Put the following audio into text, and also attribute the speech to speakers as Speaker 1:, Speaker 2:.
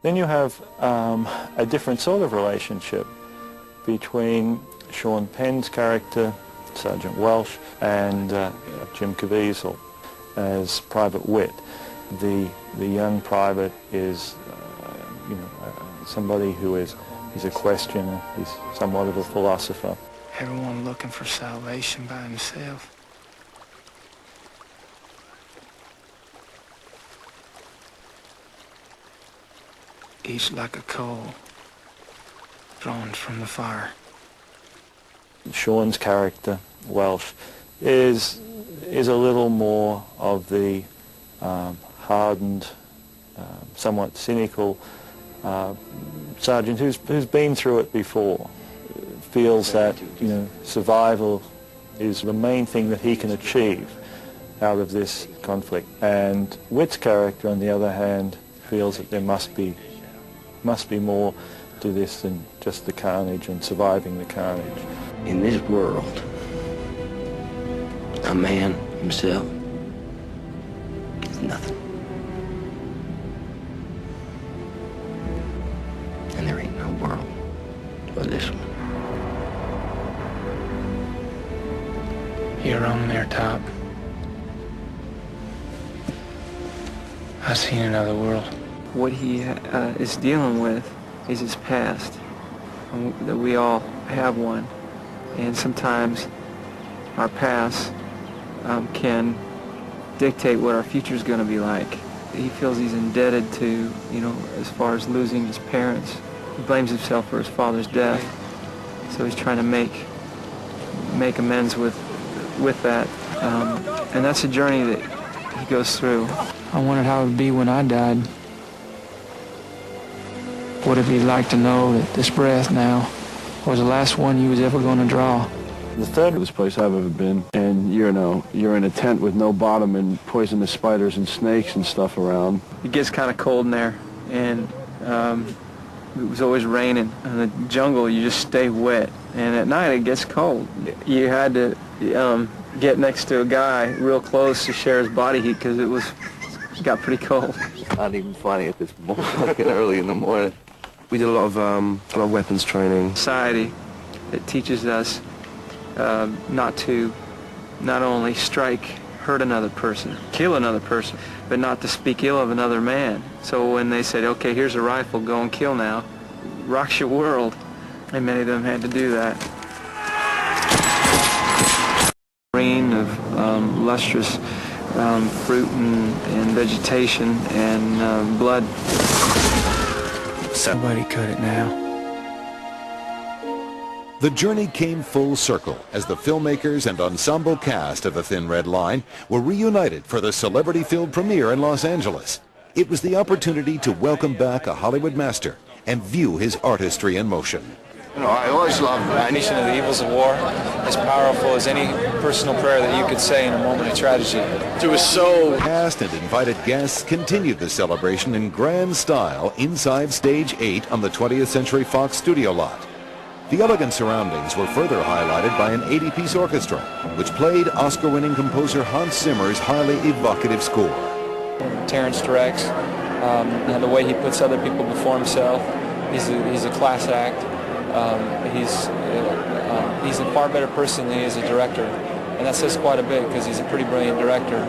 Speaker 1: Then you have a different sort of relationship between Sean Penn's character, Sergeant Welsh, and Jim Caviezel as Private Witt. The young private is, somebody who is he's a questioner. He's somewhat of a philosopher.
Speaker 2: Everyone looking for salvation by himself. Each like a coal drawn from the fire.
Speaker 1: Sean's character, Welsh, is a little more of the hardened, somewhat cynical sergeant who's been through it before, feels that survival is the main thing that he can achieve out of this conflict. And Witt's character, on the other hand, feels that there must be more to this than just the carnage and surviving the carnage.
Speaker 3: In this world, a man himself is nothing. And there ain't no world but this one.
Speaker 2: You're on there, Top. I've seen another world.
Speaker 4: What he is dealing with is his past. That we all have one. And sometimes our past can dictate what our future is going to be like. He feels he's indebted to, as far as losing his parents. He blames himself for his father's death. So he's trying to make amends with that. And that's a journey that he goes through. I wondered how it would be when I died. What if he'd like to know that this breath now was the last one he was ever going to draw?
Speaker 5: The furthest place I've ever been, and you're in a tent with no bottom and poisonous spiders and snakes and stuff around.
Speaker 4: It gets kind of cold in there, and it was always raining. In the jungle, you just stay wet, and at night it gets cold. You had to get next to a guy real close to share his body heat because it got pretty cold.
Speaker 3: Not even funny at this moment, fucking early in the morning. We did a lot of weapons training.
Speaker 4: Society that teaches us not to not only strike, hurt another person, kill another person, but not to speak ill of another man. So when they said, okay, here's a rifle, go and kill now, rocks your world, and many of them had to do that. Rain of lustrous fruit and vegetation and blood.
Speaker 2: Somebody cut it now.
Speaker 6: The journey came full circle as the filmmakers and ensemble cast of The Thin Red Line were reunited for the celebrity-filled premiere in Los Angeles. It was the opportunity to welcome back a Hollywood master and view his artistry in motion.
Speaker 7: I always loved Nation of the Evils of War, as powerful as any personal prayer that you could say in a moment of tragedy.
Speaker 6: It was so... Cast and invited guests continued the celebration in grand style inside Stage 8 on the 20th Century Fox studio lot. The elegant surroundings were further highlighted by an 80-piece orchestra, which played Oscar-winning composer Hans Zimmer's highly evocative score.
Speaker 7: Terrence directs, and the way he puts other people before himself, he's a class act. He's a far better person than he is a director, and that says quite a bit because he's a pretty brilliant director.